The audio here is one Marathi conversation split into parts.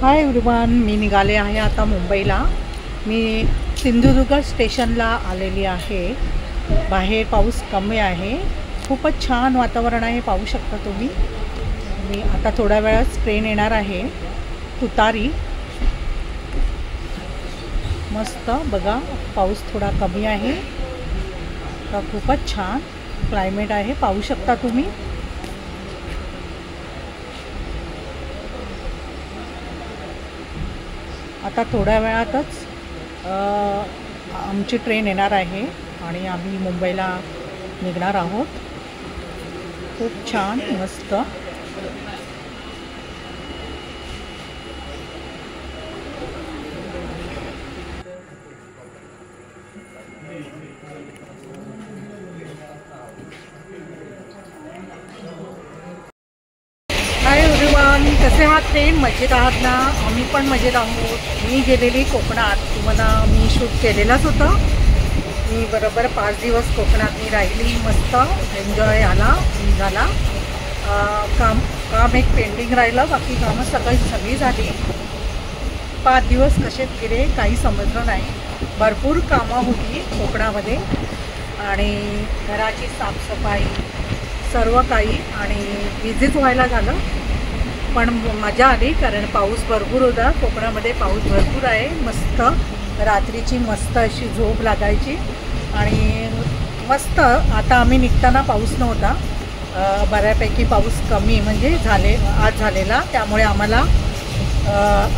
हाय एव्हरीवन, मी निघाले आहे आता मुंबईला। मी सिंधुदुर्ग स्टेशनला आलेली आहे। बाहेर पाऊस कमी आहे, खूपच छान वातावरण आहे, पाहू शकता तुम्ही। मी आता थोड्या वेळात ट्रेन येणार आहे तुतारी। मस्त बघा, पाऊस थोडा कमी आहे तर खूपच छान क्लायमेट आहे, पाहू शकता तुम्ही। आता थोड्या वेळातच आमची ट्रेन येणार आहे आणि आम्ही मुंबईला निघणार आहोत। खूप छान मस्त। हाय एव्हरीवन, कसे आहात ते? मजेत आहात ना? आम्ही पण मजेत आहोत। मी गेलेली कोकणात, तुम्हाला मी शूट केलेलाच होतं। मी बरोबर 5 दिवस कोकणात मी राहिली, मस्त एन्जॉय झाला। काम एक पेंडिंग राहिलं, बाकी कामं सगळी झाली। 5 दिवस कसे गेले काही समजलं नाही। भरपूर कामं होती कोकणामध्ये आणि घराची साफसफाई सर्व काही, आणि बिझीच व्हायला झालं। पण मजा आली कारण पाऊस भरपूर होता कोकणामध्ये, पाऊस भरपूर आहे। मस्त रात्रीची मस्त अशी झोप लागायची आणि मस्त। आता आम्ही निघताना पाऊस नव्हता, बऱ्यापैकी पाऊस कमी म्हणजे आज झालेला, त्यामुळे आम्हाला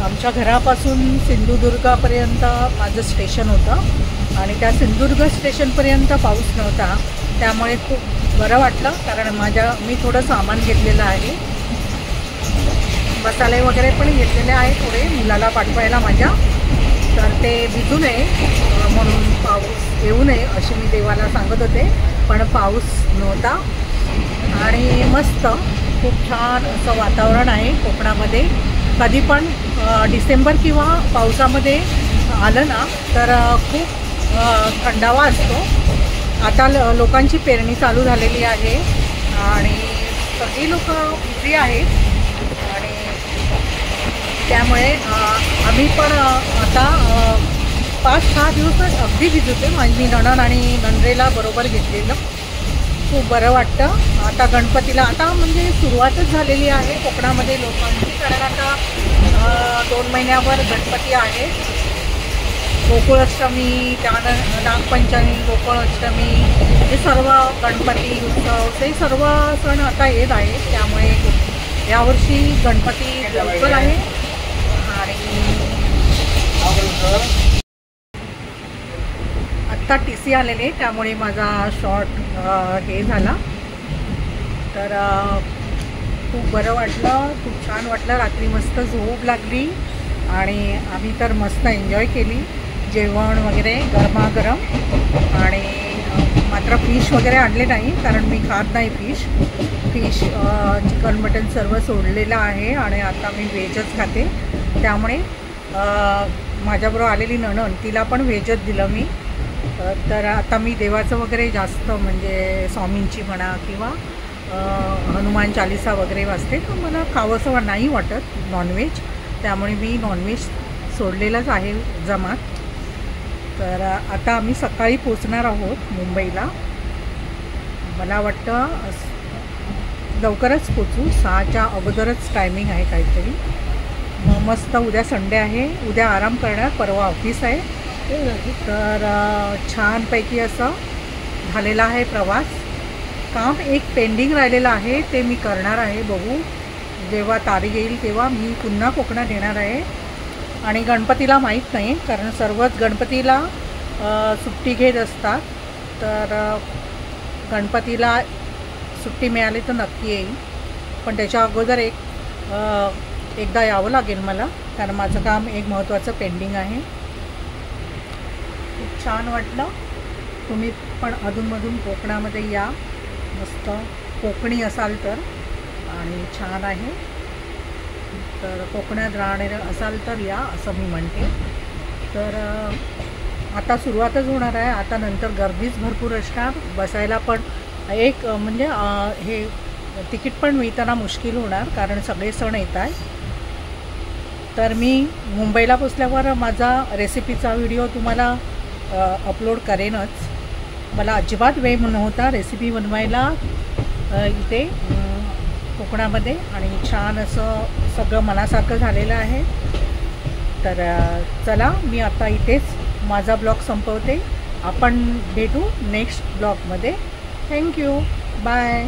आमच्या घरापासून सिंधुदुर्गापर्यंत माझं स्टेशन होतं आणि त्या सिंधुदुर्ग स्टेशनपर्यंत पाऊस नव्हता, त्यामुळे खूप बरं वाटलं। कारण मी थोडं सामान घेतलेलं आहे, मसाले वगैरे पण घेतलेले आहे थोडे मुलाला पाठवायला माझ्या, तर ते भिजू नये म्हणून, पाऊस येऊ नये अशी मी देवाला सांगत होते, पण पाऊस नव्हता आणि मस्त खूप छान असं वातावरण आहे कोकणामध्ये। कधी पण डिसेंबर किंवा पावसामध्ये आलं ना तर खूप थंडावा असतो। आता लोकांची पेरणी चालू झालेली आहे आणि सगळी लोक बिझी आहेत आणि त्यामुळे आम्ही पण आता 5-6 दिवस अगदी बिझी होते। मी नणन आणि नंद्रेला बरोबर घेतलेलं, खूप बरं वाटतं। आता गणपतीला आता म्हणजे सुरुवातच झालेली आहे कोकणामध्ये लोकांची, कारण आता 2 महिन्यावर गणपती आहे। गोकुळाष्टमी, त्यानंतर नागपंचमी, गोकुळाष्टमी, हे सर्व गणपती उत्सव, ते सर्व सण आता येत आहेत, त्यामुळे यावर्षी गणपती लवकर आहे। आणि आत्ता TC आलेले, त्यामुळे माझा शॉर्ट हे झाला, तर खूप बरं वाटलं, खूप छान वाटलं। रात्री मस्त झोप लागली आणि आम्ही तर मस्त एन्जॉय केली, जेवण वगैरे गरमागरम। आणि मात्र फिश वगैरे आणले नाही कारण मी खात नाही फिश, चिकन मटन सर्व सोडलेलं आहे आणि आता मी व्हेजच खाते, त्यामुळे माझ्याबरोबर आलेली नणन तिला पण व्हेजच दिलं मी। तर आता मी देवाचं वगैरे जास्त म्हणजे स्वामींची म्हणा किंवा हनुमान चालीसा वगैरे वाचते, तर मला खावंसं नाही वाटत नॉनव्हेज, त्यामुळे मी नॉनव्हेज सोडलेलंच आहे जमात। तर आता आम्ही सकाळी पोचणार आहोत मुंबईला, मला वाटतं लवकरच पोचू, 6च्या अगोदरच टायमिंग आहे काहीतरी। मस्त उद्या संडे आहे, उद्या आराम करणार, परवा ऑफिस आहे, तर छानपैकी असं झालेला आहे प्रवास। काम एक पेंडिंग राहिलेलं आहे, ते मी करणार आहे, बघू जेव्हा तारीख येईल तेव्हा मी पुन्हा कोकणात येणार आहे। आणि गणपतीला माहीत नाही, कारण सर्वच गणपतीला सुट्टी घेत असतात, तर गणपतीला सुट्टी मिळाली तर नक्की येईल, पण त्याच्या अगोदर एकदा यावं लागेल मला, कारण माझं काम एक महत्त्वाचं पेंडिंग आहे। खूप छान वाटलं, तुम्ही पण अधूनमधून कोकणामध्ये या, मस्त कोकणी असाल तर, आणि छान आहे, तर कोकणात राहणारे असाल तर या असं मी म्हणते। तर आता सुरुवातच होणार आहे, आता नंतर गर्दीच भरपूर असणार, बसायला पण एक म्हणजे हे तिकीट पण मिळताना मुश्किल होणार, कारण सगळे सण येत आहेत। तर मी मुंबईला पोचल्यावर माझा रेसिपीचा व्हिडिओ तुम्हाला अपलोड करेनच. मला अजिबात वेळ नव्हता रेसिपी बनवायला इथे कोकणामध्ये, आणि छान असं सगळं मनासारखं झालेलं आहे. तर चला मी आता इथेच माझा ब्लॉग संपवते. आपण भेटू नेक्स्ट ब्लॉगमध्ये. थँक्यू. बाय.